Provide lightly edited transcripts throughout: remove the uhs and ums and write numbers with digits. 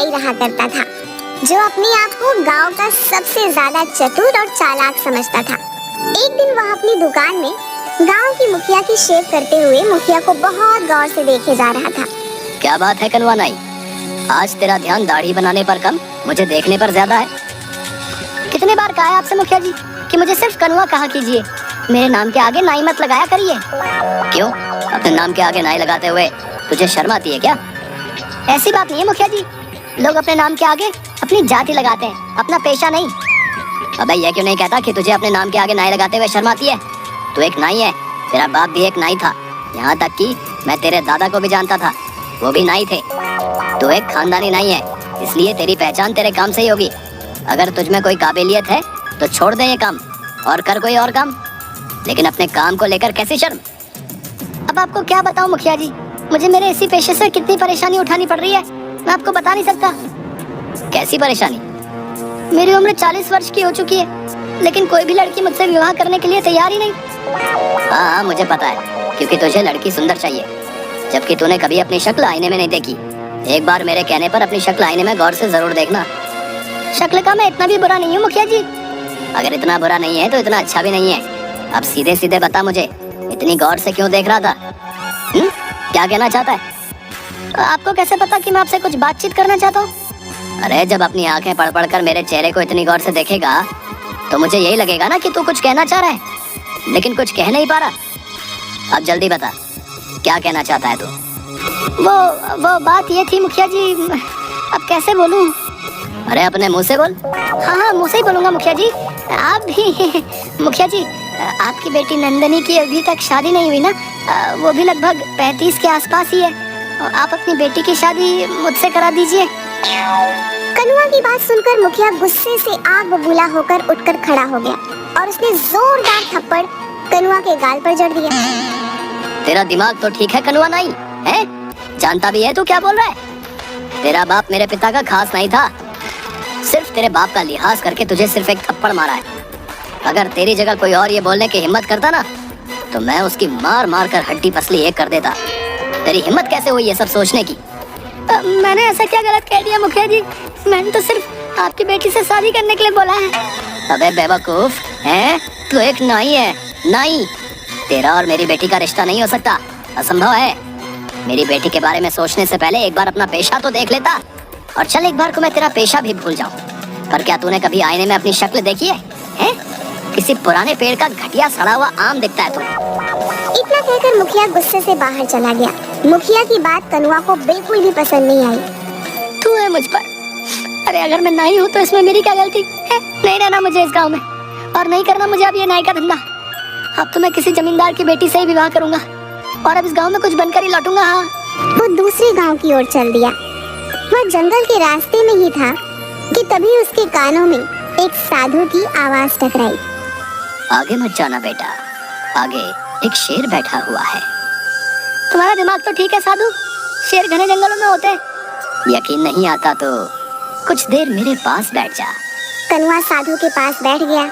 नाई रहा करता था, जो अपने आप को गांव का सबसे ज्यादा चतुर और चालाक समझता था। एक दिन वह अपनी दुकान में गांव की मुखिया की शेव करते हुए मुखिया को बहुत गौर से देखे जा रहा था। क्या बात है कनवा नाई, आज तेरा ध्यान दाढ़ी बनाने पर कम, मुझे देखने पर ज्यादा है। कितने बार कहा है आपसे मुखिया जी कि मुझे सिर्फ कनवा कहा कीजिए, मेरे नाम के आगे नाई मत लगाया करिए। क्यों, अपने नाम के आगे नाई लगाते हुए तुझे शर्म आती है क्या? ऐसी बात नहीं है मुखिया जी, लोग अपने नाम के आगे अपनी जाति लगाते हैं, अपना पेशा नहीं। अबे ये क्यों नहीं कहता कि तुझे अपने नाम के आगे नाई लगाते हुए शर्म आती है? तू एक नाई है, तेरा बाप भी एक नाई था, यहाँ तक कि मैं तेरे दादा को भी जानता था, वो भी नाई थे। तू एक खानदानी नाई है, इसलिए तेरी पहचान तेरे काम से ही होगी। अगर तुझ में कोई काबिलियत है तो छोड़ दे ये काम और कर कोई और काम, लेकिन अपने काम को लेकर कैसी शर्म। अब आपको क्या बताऊं मुखिया जी, मुझे मेरे इसी पेशे से कितनी परेशानी उठानी पड़ रही है, मैं आपको बता नहीं सकता। कैसी परेशानी? मेरी उम्र 40 वर्ष की हो चुकी है, लेकिन कोई भी लड़की मुझसे विवाह करने के लिए तैयार ही नहीं। हाँ मुझे पता है, क्योंकि तुझे लड़की सुंदर चाहिए, जबकि तूने कभी अपनी शक्ल आईने में नहीं देखी। एक बार मेरे कहने पर अपनी शक्ल आईने में गौर से जरूर देखना। शक्ल का मैं इतना भी बुरा नहीं हूँ मुखिया जी। अगर इतना बुरा नहीं है तो इतना अच्छा भी नहीं है। अब सीधे सीधे बता मुझे, इतनी गौर से क्यों देख रहा था? क्या कहना चाहता है? आपको कैसे पता कि मैं आपसे कुछ बातचीत करना चाहता हूँ? अरे जब अपनी आंखें पढ़ पढ़ कर मेरे चेहरे को इतनी गौर से देखेगा तो मुझे यही लगेगा ना कि तू कुछ कहना चाह रहा है, लेकिन कुछ कह नहीं पा रहा। अब जल्दी बता, क्या कहना चाहता है तू? वो बात ये थी मुखिया जी, अब कैसे बोलूं? अरे अपने मुंह से बोल। हाँ मुंह से ही बोलूंगा मुखिया जी। आप भी मुखिया जी, आपकी बेटी नंदनी की अभी तक शादी नहीं हुई ना, वो भी लगभग 35 के आसपास ही है। आप अपनी बेटी की शादी मुझसे करा दीजिए। कनुआ की बात सुनकर मुखिया गुस्से से आग बबूला होकर उठकर खड़ा हो गया और उसने जोरदार थप्पड़ कनुआ के गाल पर जड़ दिया। तेरा दिमाग तो ठीक है कनुआ नाई, है? जानता भी है तू क्या बोल रहा है? तेरा बाप मेरे पिता का खास नहीं था, सिर्फ तेरे बाप का लिहाज करके तुझे सिर्फ एक थप्पड़ मारा है। अगर तेरी जगह कोई और ये बोलने की हिम्मत करता ना, तो मैं उसकी मार मार कर हड्डी पसली एक कर देता। तेरी हिम्मत कैसे हुई ये सब सोचने की? मैंने ऐसा क्या गलत कह दिया मुखिया जी? मैंने तो सिर्फ आपकी बेटी से शादी करने के लिए बोला है। अबे बेवकूफ, हैं? तू एक नाई है, नाई। तेरा और मेरी बेटी का रिश्ता नहीं हो सकता, असंभव है। मेरी बेटी के बारे में सोचने से पहले एक बार अपना पेशा तो देख लेता। और चल एक बार को मैं तेरा पेशा भी भूल जाऊं, पर क्या तूने कभी आईने में अपनी शक्ल देखी है? हैं? किसी पुराने पेड़ का घटिया सड़ा हुआ आम दिखता है तू। इतना कहकर मुखिया गुस्से से बाहर चला गया। मुखिया की बात कनुआ को बिल्कुल भी पसंद नहीं आई। तू है मुझ पर, अरे अगर मैं नाई हूँ तो इसमें मेरी क्या गलती है? नहीं रहना मुझे इस गाँव में, और नहीं करना मुझे अब ये नाई का धंधा। अब तो मैं किसी जमींदार की बेटी से ही विवाह करूंगा, और अब इस गाँव में कुछ बनकर ही लौटूंगा। हाँ। वो दूसरे गाँव की ओर चल दिया। वह जंगल के रास्ते में ही था कि तभी उसके कानों में एक साधु की आवाज टकराई। आगे मत जाना बेटा, आगे एक शेर बैठा हुआ है। तुम्हारा दिमाग तो ठीक है साधु, शेर घने जंगलों में होते हैं। यकीन नहीं आता तो कुछ देर मेरे पास बैठ जा। कनुआ साधु के पास बैठ गया।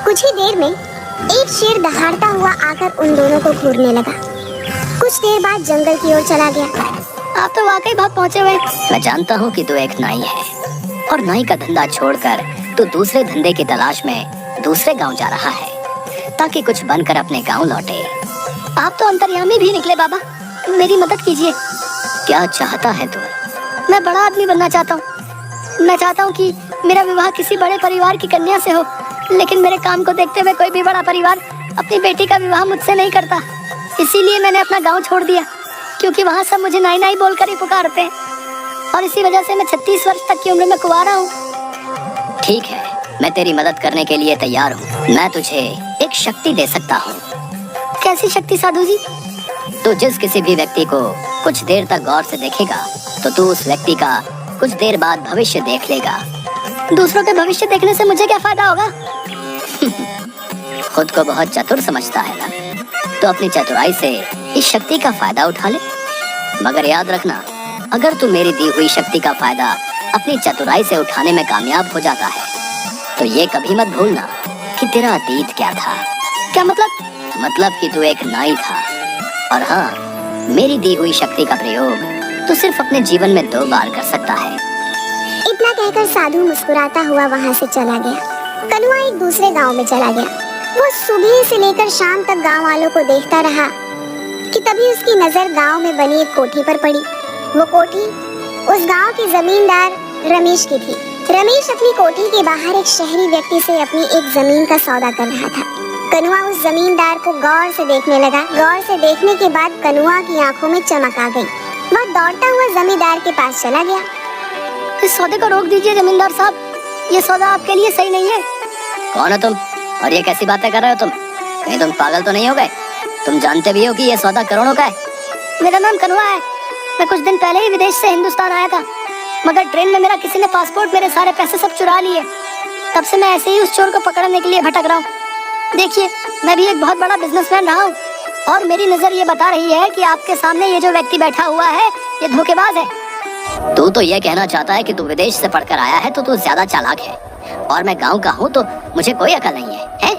कुछ ही देर में एक शेर दहाड़ता हुआ आकर उन दोनों को घूरने लगा। कुछ देर बाद जंगल की ओर चला गया। आप तो वाकई बहुत पहुंचे हुए। मैं जानता हूँ कि तू एक नाई है, और नाई का धंधा छोड़कर तू दूसरे धंधे की तलाश में दूसरे गांव जा रहा है, ताकि कुछ बनकर अपने गांव लौटे। आप तो अंतर्यामी भी निकले बाबा, मेरी मदद कीजिए। क्या चाहता है तू? मैं बड़ा आदमी बनना चाहता हूँ। मैं चाहता हूँ कि मेरा विवाह किसी बड़े परिवार की कन्या से हो, लेकिन मेरे काम को देखते हुए कोई भी बड़ा परिवार अपनी बेटी का विवाह मुझसे नहीं करता। इसीलिए मैंने अपना गाँव छोड़ दिया, क्योंकि वहाँ सब मुझे नाई नाई बोलकर ही पुकारते हैं, और इसी वजह से मैं 36 वर्ष तक की उम्र में कुंवारा हूँ। ठीक है, मैं तेरी मदद करने के लिए तैयार हूँ। मैं तुझे एक शक्ति दे सकता हूँ। कैसी शक्ति साधु जी? तू जिस किसी भी व्यक्ति को कुछ देर तक गौर से देखेगा, तो तू उस व्यक्ति का कुछ देर बाद भविष्य देख लेगा। दूसरों के भविष्य देखने से मुझे क्या फायदा होगा? खुद को बहुत चतुर समझता है ना, तो अपनी चतुराई से इस शक्ति का फायदा उठा ले। मगर याद रखना, अगर तू मेरी दी हुई शक्ति का फायदा अपनी चतुराई से उठाने में कामयाब हो जाता है, तो ये कभी मत भूलना कि तेरा अतीत क्या था। क्या मतलब? मतलब कि तू एक नाई था, और हाँ, मेरी दी हुई शक्ति का प्रयोग तू सिर्फ अपने जीवन में 2 बार कर सकता है। इतना कहकर साधु मुस्कुराता हुआ वहाँ से चला गया। कनुआ एक दूसरे गांव में चला गया। वो सुबह से लेकर शाम तक गांव वालों को देखता रहा कि तभी उसकी नजर गांव में बनी एक कोठी पर पड़ी। वो कोठी उस गांव के जमींदार रमेश की थी। रमेश अपनी कोठी के बाहर एक शहरी व्यक्ति से अपनी एक जमीन का सौदा कर रहा था। कनुआ उस जमींदार को गौर से देखने लगा। गौर से देखने के बाद कनुआ की आंखों में चमक आ गई। वह दौड़ता हुआ जमींदार के पास चला गया। इस सौदे को रोक दीजिए जमींदार साहब, ये सौदा आपके लिए सही नहीं है। कौन हो तुम और ये कैसी बातें कर रहे हो तुम? कहीं तुम पागल तो नहीं हो गए? तुम जानते भी हो कि ये सौदा करोड़ों का है। मेरा नाम कनुआ है। मैं कुछ दिन पहले ही विदेश से हिंदुस्तान आया था, मगर ट्रेन में मेरा किसी ने पासपोर्ट, मेरे सारे पैसे सब चुरा लिए। तब से मैं ऐसे ही उस चोर को पकड़ने के लिए भटक रहा हूँ। देखिए, मैं भी एक बहुत बड़ा बिजनेसमैन रहा हूँ और मेरी नजर ये बता रही है कि आपके सामने ये जो व्यक्ति बैठा हुआ है ये धोखेबाज है। तू तो ये कहना चाहता है कि तू विदेश से पढ़कर आया है तो तू ज्यादा चालाक है और मैं गांव का हूँ तो मुझे कोई अकल नहीं है,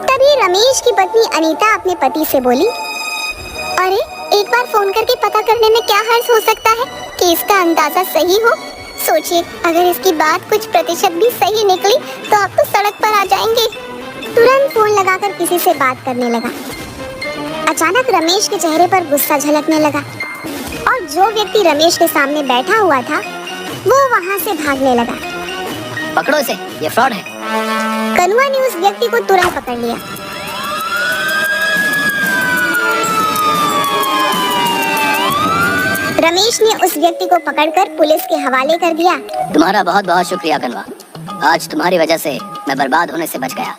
तभी रमेश की पत्नी अनीता अपने पति से बोली, अरे एक बार फोन करके पता करने में क्या हर्ज हो सकता है कि इसका अंदाजा सही हो। सोचिए, अगर इसकी बात कुछ प्रतिशत भी सही निकली तो आप तो सड़क पर आ जाएंगे। तुरंत फोन लगाकर किसी से बात करने लगा। अचानक रमेश के चेहरे पर गुस्सा झलकने लगा और जो व्यक्ति रमेश के सामने बैठा हुआ था वो वहाँ से भागने लगा। पकड़ो इसे, ये फ्रॉड है। कनुआ ने उस व्यक्ति को तुरंत पकड़ लिया। रमेश ने उस व्यक्ति को पकड़कर पुलिस के हवाले कर दिया। तुम्हारा बहुत बहुत शुक्रिया कनुआ, आज तुम्हारी वजह से मैं बर्बाद होने से बच गया।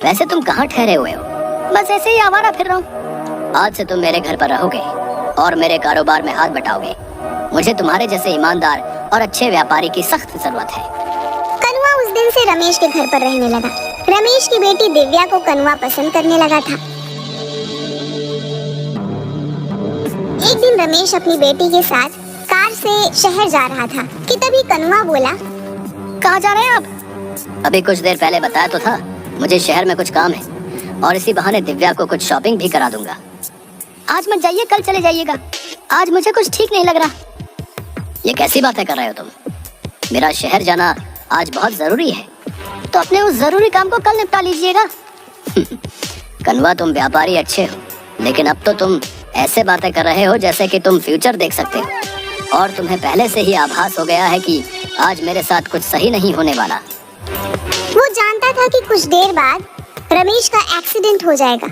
वैसे तुम कहाँ ठहरे हुए हो? बस ऐसे ही आवारा फिर रहा हूँ। आज से तुम मेरे घर पर रहोगे और मेरे कारोबार में हाथ बटाओगे। मुझे तुम्हारे जैसे ईमानदार और अच्छे व्यापारी की सख्त जरूरत है। कनुआ उस दिन से रमेश के घर पर रहने लगा। रमेश की बेटी दिव्या को कनुआ पसंद करने लगा था। एक दिन रमेश अपनी बेटी के साथ कार से शहर जा रहा था कि तभी कनुआ बोला, कहाँ जा रहे हैं आप? अभी कुछ देर पहले बताया तो था, मुझे शहर में कुछ काम है और इसी बहाने दिव्या को कुछ शॉपिंग भी करा दूंगा। आज मत जाइए, कल चले जाइएगा। आज मुझे कुछ ठीक नहीं लग रहा। ये कैसी बातें कर रहे हो तुम? मेरा शहर जाना आज बहुत जरूरी है। तो अपने उस जरूरी काम को कल निपटा लीजिएगा। कनुआ, तुम व्यापारी अच्छे हो, लेकिन अब तो तुम ऐसे बातें कर रहे हो जैसे कि तुम फ्यूचर देख सकते हो और तुम्हें पहले से ही आभास हो गया है कि आज मेरे साथ कुछ सही नहीं होने वाला। वो जानता था कि कुछ देर बाद रमेश का एक्सीडेंट हो जाएगा।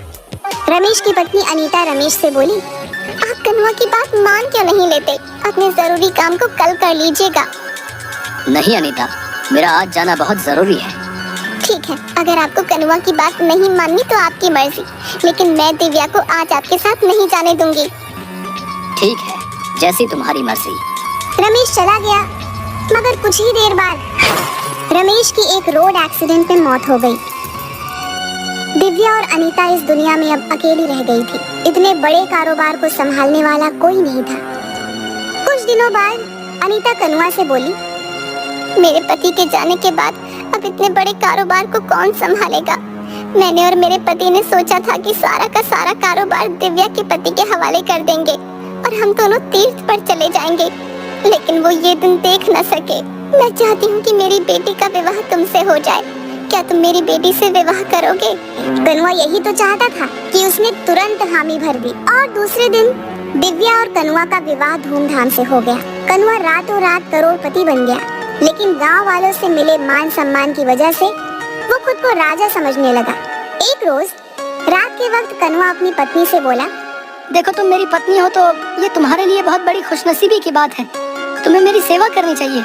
रमेश की पत्नी अनीता रमेश से बोली, आप कनुआ की बात मान क्यों नहीं लेते? अपने जरूरी काम को कल कर लीजिएगा। नहीं अनीता, मेरा आज जाना बहुत जरूरी है। ठीक है, अगर आपको कनुआ की बात नहीं माननी तो आपकी मर्जी, लेकिन मैं दिव्या को आज आपके साथ नहीं जाने दूंगी। ठीक है, जैसी तुम्हारी मर्जी। रमेश चला गया, मगर कुछ ही देर बाद रमेश की एक रोड एक्सीडेंट में मौत हो गई। दिव्या और अनीता इस दुनिया में अब अकेली रह गई थी। इतने बड़े कारोबार को संभालने वाला कोई नहीं था। कुछ दिनों बाद अनीता कनुआ से बोली, मेरे पति के जाने के बाद अब इतने बड़े कारोबार को कौन संभालेगा? मैंने और मेरे पति ने सोचा था कि सारा का सारा कारोबार दिव्या के पति के हवाले कर देंगे और हम दोनों तीर्थ पर चले जाएंगे, लेकिन वो ये दिन देख न सके। मैं चाहती हूँ कि मेरी बेटी का विवाह तुमसे हो जाए। क्या तुम मेरी बेटी से विवाह करोगे? कनुआ यही तो चाहता था कि उसने तुरंत हामी भर दी और दूसरे दिन दिव्या और कनुआ का विवाह धूमधाम से हो गया। कनुआ रातों रात करोड़पति बन गया, लेकिन गांव वालों से मिले मान सम्मान की वजह से वो खुद को राजा समझने लगा। एक रोज रात के वक्त कनुआ अपनी पत्नी से बोला, देखो, तुम मेरी पत्नी हो तो ये तुम्हारे लिए बहुत बड़ी खुशनसीबी की बात है। तुम्हें मेरी सेवा करनी चाहिए।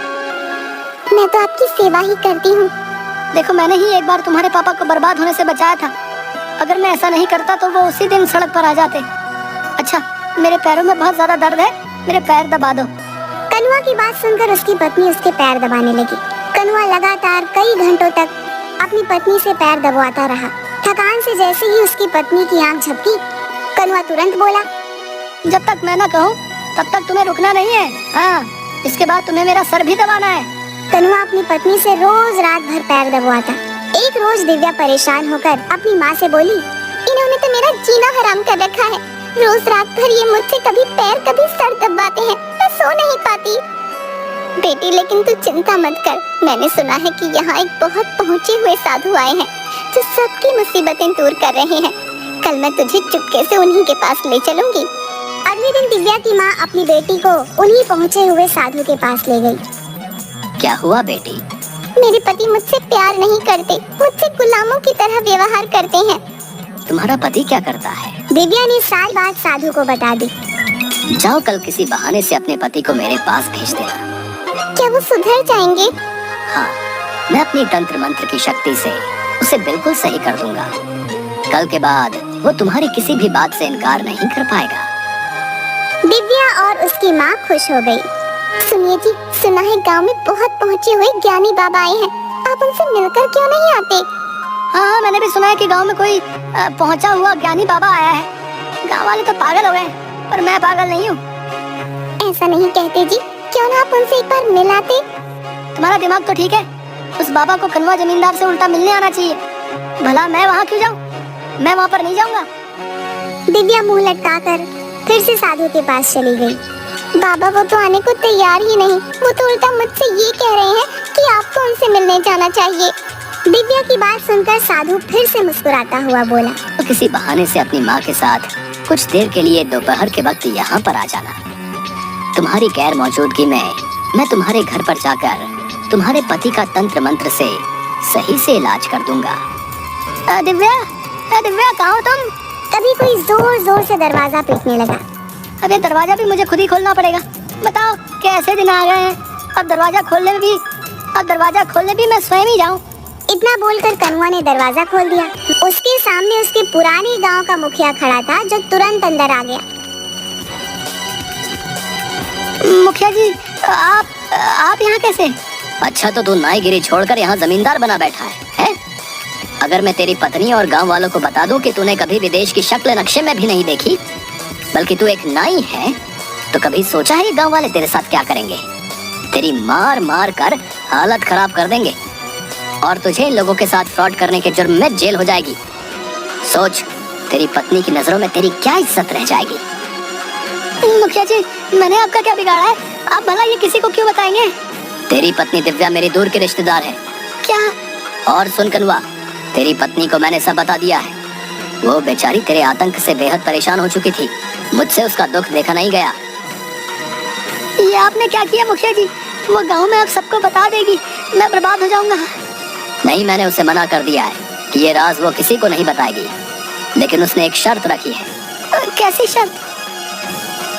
मैं तो आपकी सेवा ही करती हूँ। देखो, मैंने ही एक बार तुम्हारे पापा को बर्बाद होने से बचाया था। अगर मैं ऐसा नहीं करता तो वो उसी दिन सड़क पर आ जाते। अच्छा, मेरे पैरों में बहुत ज्यादा दर्द है, मेरे पैर दबा दो। कनुआ की बात सुनकर उसकी पत्नी उसके पैर दबाने लगी। कनुआ लगातार कई घंटों तक अपनी पत्नी से पैर दबाता रहा। थकान से जैसे ही उसकी पत्नी की आंख झपकी, कनुआ तुरंत बोला, जब तक मैं ना कहूँ तब तक तुम्हें रुकना नहीं है। हाँ, इसके बाद तुम्हें मेरा सर भी दबाना है। कनुआ अपनी पत्नी से रोज रात भर पैर दबाता। एक रोज दिव्या परेशान होकर अपनी माँ से बोली, इन्होंने तो मेरा जीना हराम कर रखा है। रोज रात भर ये मुझसे कभी पैर कभी सर दबाते हैं, मैं सो नहीं पाती। बेटी लेकिन तू चिंता मत कर, मैंने सुना है कि यहाँ एक बहुत पहुँचे हुए साधु आए हैं जो सबकी मुसीबतें दूर कर रहे हैं। कल मैं तुझे चुपके से उन्हीं के पास ले चलूंगी। अगले दिन दिव्या की माँ अपनी बेटी को उन्हीं पहुँचे हुए साधु के पास ले गई। क्या हुआ बेटी? मेरे पति मुझसे प्यार नहीं करते, मुझसे गुलामों की तरह व्यवहार करते हैं। तुम्हारा पति क्या करता है? दिव्या ने सारी बात साधु को बता दी। जाओ कल किसी बहाने से अपने पति को मेरे पास भेज देना। क्या वो सुधर जाएंगे? हाँ, मैं अपनी तंत्र मंत्र की शक्ति से उसे बिल्कुल सही कर दूंगा। कल के बाद वो तुम्हारी किसी भी बात से इनकार नहीं कर पाएगा। दिव्या और उसकी माँ खुश हो गई। सुनिए जी, सुना है गांव में बहुत पहुँचे हुए ज्ञानी बाबा आए हैं, आप उनसे मिलकर क्यों नहीं आते? हाँ, मैंने भी सुना है कि गांव में कोई पहुंचा हुआ ज्ञानी बाबा आया है। गांव वाले तो पागल हो गए, पर मैं पागल नहीं हूँ। ऐसा नहीं कहते जी, क्यों ना आप उनसे एक बार मिलाते? तुम्हारा दिमाग तो ठीक है, उस बाबा को कनवा जमींदार से उल्टा मिलने आना चाहिए। भला मैं वहाँ क्यों जाऊँ? मैं वहाँ पर नहीं जाऊँगा। दिव्या मुंह लटकाकर फिर से साधु के पास चली गई। बाबा वो तो आने को तैयार ही नहीं, वो तो उल्टा मुझसे ये कह रहे हैं कि आपको उनसे मिलने जाना चाहिए। दिव्या की बात सुनकर साधु फिर से मुस्कुराता हुआ बोला, तो किसी बहाने से अपनी माँ के साथ कुछ देर के लिए दोपहर के वक्त यहाँ पर आ जाना। तुम्हारी गैर मौजूदगी में मैं तुम्हारे घर पर जाकर तुम्हारे पति का तंत्र मंत्र से सही से इलाज कर दूंगा। दिव्या, दिव्या कहाँ हो तुम? तभी कोई जोर जोर से दरवाजा पीटने लगा। अबे दरवाजा भी मुझे खुद ही खोलना पड़ेगा। बताओ कैसे दिन आ गए हैं, अब दरवाजा खोलने भी मैं स्वयं ही जाऊं। इतना बोलकर कनुआ ने दरवाजा खोल दिया। उसके सामने उसके पुराने गांव का मुखिया खड़ा था, जो तुरंत अंदर आ गया। मुखिया जी, आप यहाँ कैसे? अच्छा, तो तू नाईगिरी छोड़कर यहाँ जमींदार बना बैठा है? अगर मैं तेरी पत्नी और गांव वालों को बता दूं कि तूने कभी विदेश की शक्ल नक्शे में भी नहीं देखी, बल्कि तू एक नाई है, तो कभी सोचा है गांव वाले तेरे साथ क्या करेंगे? तेरी मार मार कर हालत खराब कर देंगे और तुझे इन लोगों के साथ फ्रॉड करने के जुर्म में जेल हो जाएगी। सोच, तेरी पत्नी की नजरों में तेरी क्या इज्जत रह जाएगी। मुखिया जी, मैंने आपका क्या बिगाड़ा है? आप भला ये किसी को क्यों बताएंगे? तेरी पत्नी दिव्या मेरी दूर की रिश्तेदार है। क्या? और सुन कनुआ, तेरी पत्नी को मैंने सब बता दिया है। वो बेचारी तेरे आतंक से बेहद परेशान हो चुकी थी, मुझसे उसका दुख देखा नहीं गया। ये आपने क्या किया मुखिया जी? वो गांव में आप सबको बता देगी, मैं बर्बाद हो जाऊंगा। नहीं, मैंने उसे मना कर दिया है कि ये राज वो किसी को नहीं बताएगी, लेकिन उसने एक शर्त रखी है। कैसी शर्त?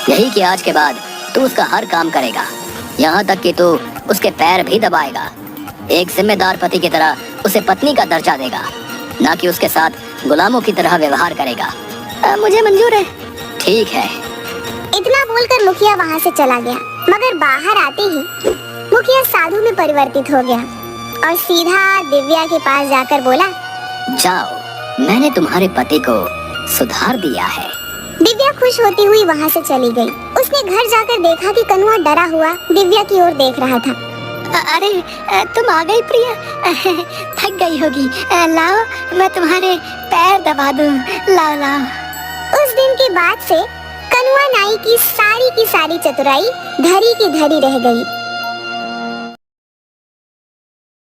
यही कि आज के बाद तू उसका हर काम करेगा, यहाँ तक कि तू उसके पैर भी दबाएगा। एक जिम्मेदार पति की तरह उसे पत्नी का दर्जा देगा, ना कि उसके साथ गुलामों की तरह व्यवहार करेगा। मुझे मंजूर है। ठीक है। इतना बोलकर मुखिया वहाँ से चला गया, मगर बाहर आते ही मुखिया साधु में परिवर्तित हो गया और सीधा दिव्या के पास जाकर बोला, जाओ, मैंने तुम्हारे पति को सुधार दिया है। दिव्या खुश होती हुई वहाँ से चली गई। उसने घर जाकर देखा कि कनुआ डरा हुआ दिव्या की ओर देख रहा था। अरे तुम आ गई प्रिया, थक गई होगी, लाओ मैं तुम्हारे पैर दबा दूं, लाओ लाओ। उस दिन के बाद से कनुआ नाई की सारी चतुराई धरी की धरी रह गई।